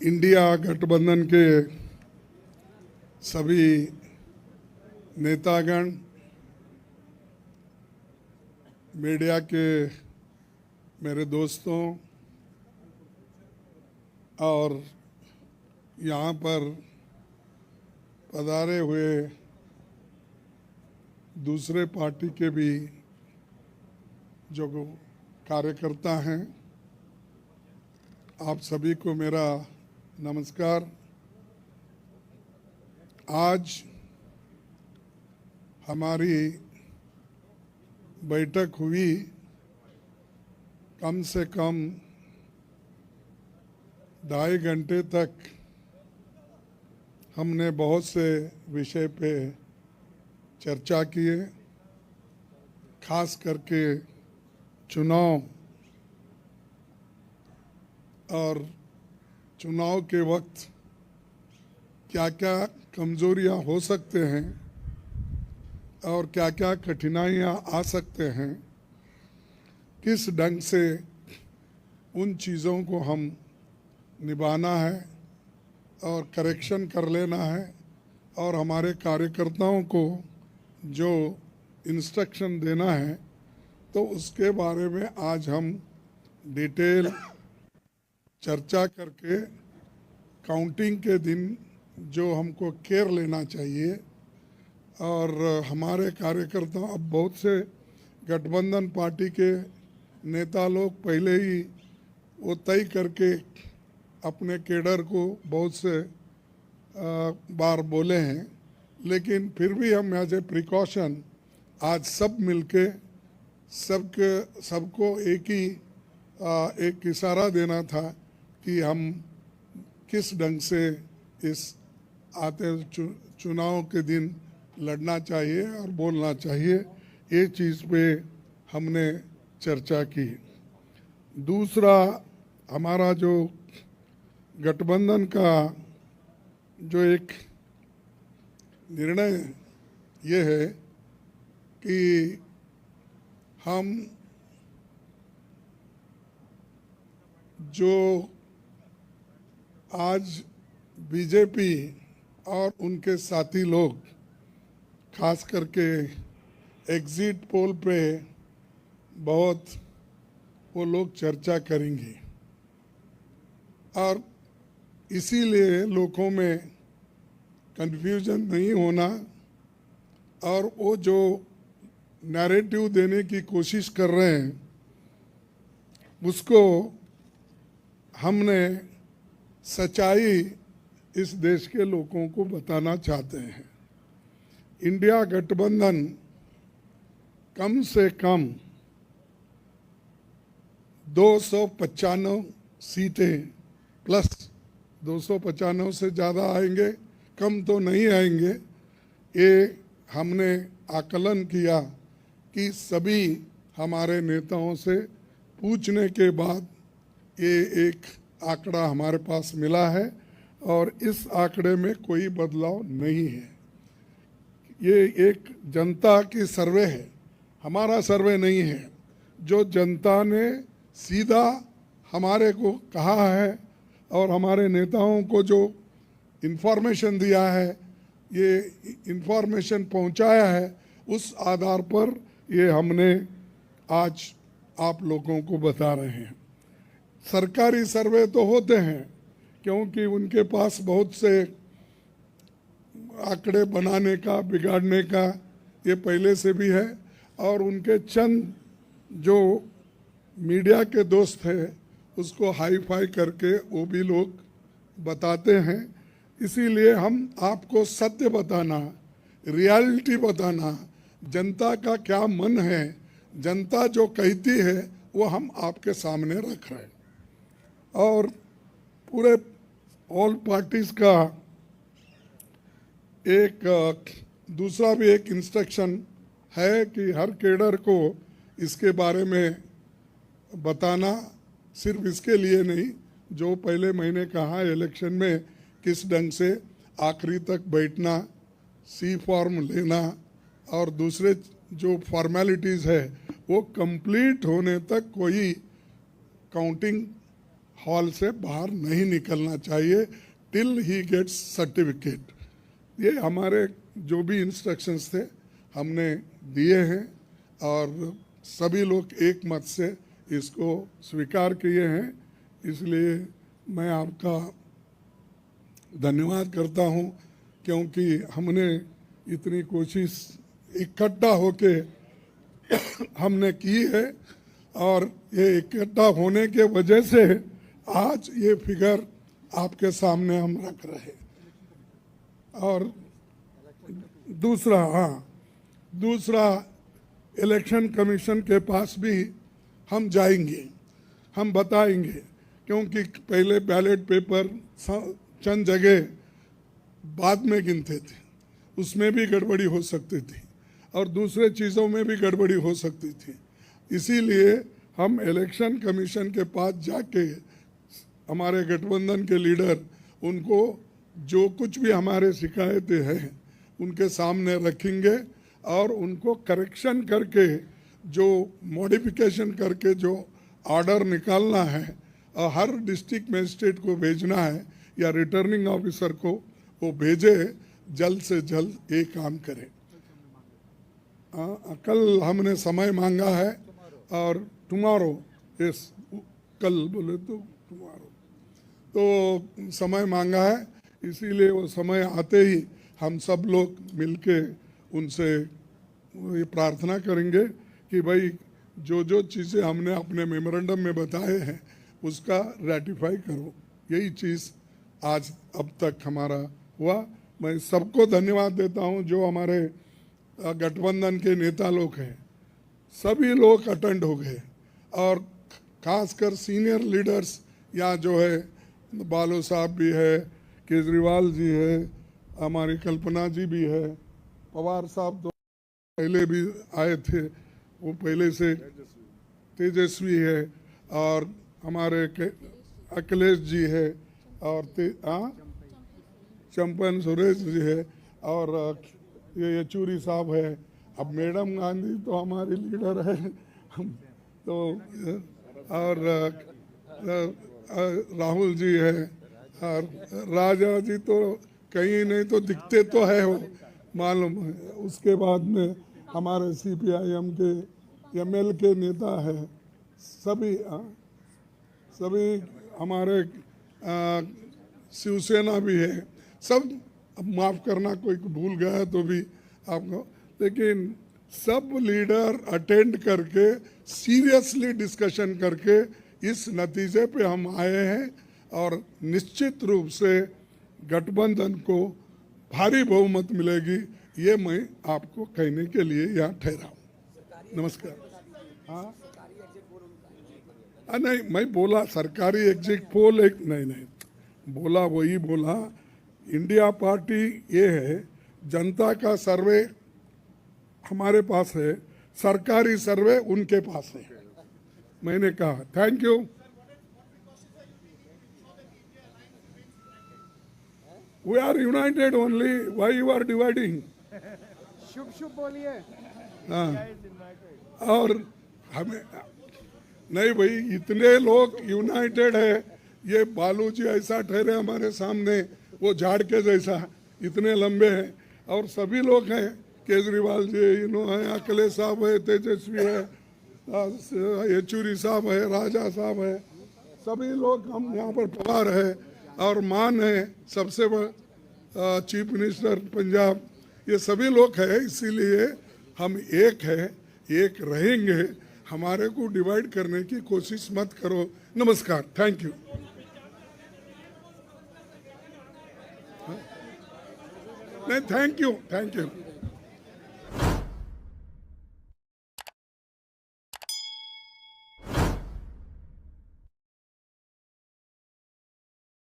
India गठबंधन के सभी नेतागण, मीडिया के मेरे दोस्तों और यहाँ पर पधारे हुए दूसरे पार्टी के भी जो कार्यकर्ता हैं, आप सभी को मेरा नमस्कार। आज हमारी बैठक हुई, कम से कम 2.5 घंटे तक हमने बहुत से विषय पे चर्चा किए, खास करके चुनाव और चुनाव के वक्त क्या क्या कमज़ोरियां हो सकते हैं और क्या क्या कठिनाइयां आ सकते हैं, किस ढंग से उन चीज़ों को हम निभाना है और करेक्शन कर लेना है और हमारे कार्यकर्ताओं को जो इंस्ट्रक्शन देना है, तो उसके बारे में आज हम डिटेल चर्चा करके काउंटिंग के दिन जो हमको केयर लेना चाहिए। और हमारे कार्यकर्ता, अब बहुत से गठबंधन पार्टी के नेता लोग पहले ही वो तय करके अपने केडर को बहुत से बार बोले हैं, लेकिन फिर भी हम एज ए प्रिकॉशन आज सब मिलके सबको एक इशारा देना था कि हम किस ढंग से इस आते चुनाव के दिन लड़ना चाहिए और बोलना चाहिए। ये चीज़ पे हमने चर्चा की। दूसरा, हमारा जो गठबंधन का जो एक निर्णय ये है कि हम जो आज बीजेपी और उनके साथी लोग खास करके एग्जिट पोल पे बहुत वो लोग चर्चा करेंगे और इसीलिए लोगों में कंफ्यूजन नहीं होना और वो जो नैरेटिव देने की कोशिश कर रहे हैं उसको हमने सच्चाई इस देश के लोगों को बताना चाहते हैं। इंडिया गठबंधन कम से कम 295 सीटें प्लस 295 से ज़्यादा आएंगे, कम तो नहीं आएंगे। ये हमने आकलन किया कि सभी हमारे नेताओं से पूछने के बाद ये एक आंकड़ा हमारे पास मिला है और इस आंकड़े में कोई बदलाव नहीं है। ये एक जनता की सर्वे है, हमारा सर्वे नहीं है। जो जनता ने सीधा हमारे को कहा है और हमारे नेताओं को जो इन्फॉर्मेशन दिया है, ये इन्फॉर्मेशन पहुंचाया है, उस आधार पर ये हमने आज आप लोगों को बता रहे हैं। सरकारी सर्वे तो होते हैं क्योंकि उनके पास बहुत से आंकड़े बनाने का, बिगाड़ने का ये पहले से भी है और उनके चंद जो मीडिया के दोस्त हैं उसको हाई फाई करके वो भी लोग बताते हैं। इसीलिए हम आपको सत्य बताना, रियलिटी बताना, जनता का क्या मन है, जनता जो कहती है वो हम आपके सामने रख रहे हैं। और पूरे ऑल पार्टीज का एक दूसरा भी एक इंस्ट्रक्शन है कि हर केडर को इसके बारे में बताना, सिर्फ इसके लिए नहीं, जो पहले मैंने कहा इलेक्शन में किस ढंग से आखिरी तक बैठना, सी फॉर्म लेना और दूसरे जो फॉर्मेलिटीज़ है वो कंप्लीट होने तक कोई काउंटिंग हॉल से बाहर नहीं निकलना चाहिए टिल ही गेट्स सर्टिफिकेट। ये हमारे जो भी इंस्ट्रक्शंस थे हमने दिए हैं और सभी लोग एक मत से इसको स्वीकार किए हैं, इसलिए मैं आपका धन्यवाद करता हूं, क्योंकि हमने इतनी कोशिश इकट्ठा होके हमने की है और ये इकट्ठा होने के वजह से आज ये फिगर आपके सामने हम रख रहे। और दूसरा इलेक्शन कमीशन के पास भी हम जाएंगे, हम बताएंगे, क्योंकि पहले बैलेट पेपर चंद जगह बाद में गिनते थे, उसमें भी गड़बड़ी हो सकती थी और दूसरे चीज़ों में भी गड़बड़ी हो सकती थी। इसीलिए हम इलेक्शन कमीशन के पास जाके हमारे गठबंधन के लीडर उनको जो कुछ भी हमारे शिकायतें हैं उनके सामने रखेंगे और उनको करेक्शन करके जो मॉडिफिकेशन करके जो ऑर्डर निकालना है और हर डिस्ट्रिक्ट मजिस्ट्रेट को भेजना है या रिटर्निंग ऑफिसर को वो भेजे, जल्द से जल्द ये काम करें। कल हमने समय मांगा है और टुमारो, यस कल बोले तो टुमारो, तो समय मांगा है, इसीलिए वो समय आते ही हम सब लोग मिलके उनसे ये प्रार्थना करेंगे कि भाई जो जो चीज़ें हमने अपने मेमोरेंडम में बताए हैं उसका रेटिफाई करो। यही चीज़ आज अब तक हमारा हुआ। मैं सबको धन्यवाद देता हूं जो हमारे गठबंधन के नेता लोग हैं, सभी लोग अटेंड हो गए और खासकर सीनियर लीडर्स यहाँ जो है, बालो साहब भी है, केजरीवाल जी है, हमारी कल्पना जी भी है, पवार साहब तो पहले भी आए थे, वो पहले से तेजस्वी है, और हमारे अखिलेश जी है, और चंपन सुरेश जी है, और ये येचूरी साहब है। अब मैडम गांधी तो हमारी लीडर है तो, और राहुल जी है, और राजा जी तो कहीं नहीं तो दिखते तो है वो मालूम है। उसके बाद में हमारे CPIM के ML के नेता है, सभी हमारे शिवसेना भी है, सब माफ़ करना कोई भूल गया तो भी आपको, लेकिन सब लीडर अटेंड करके सीरियसली डिस्कशन करके इस नतीजे पे हम आए हैं और निश्चित रूप से गठबंधन को भारी बहुमत मिलेगी, ये मैं आपको कहने के लिए यहाँ ठहरा हूँ। नमस्कार। हाँ नहीं, मैं बोला सरकारी एग्जिट पोल एक नहीं बोला, वही बोला। इंडिया पार्टी ये है, जनता का सर्वे हमारे पास है, सरकारी सर्वे उनके पास है। मैंने कहा thank you. We are united only, why you are dividing? शुभ शुभ बोलिए। हाँ, और हमें नहीं भाई, इतने लोग यूनाइटेड है, ये बालू जी ऐसा ठहरे हमारे सामने, वो झाड़ के जैसा इतने लंबे हैं, और सभी लोग हैं, केजरीवाल जी इन्होंने, अखिलेश साहब है, तेजस्वी है, येचूरी साहब है, राजा साहब है, सभी लोग हम यहाँ पर पवार है, और मान है सबसे चीफ मिनिस्टर पंजाब, ये सभी लोग हैं। इसीलिए हम एक है, एक रहेंगे, हमारे को डिवाइड करने की कोशिश मत करो। नमस्कार, थैंक यू। नहीं, थैंक यू।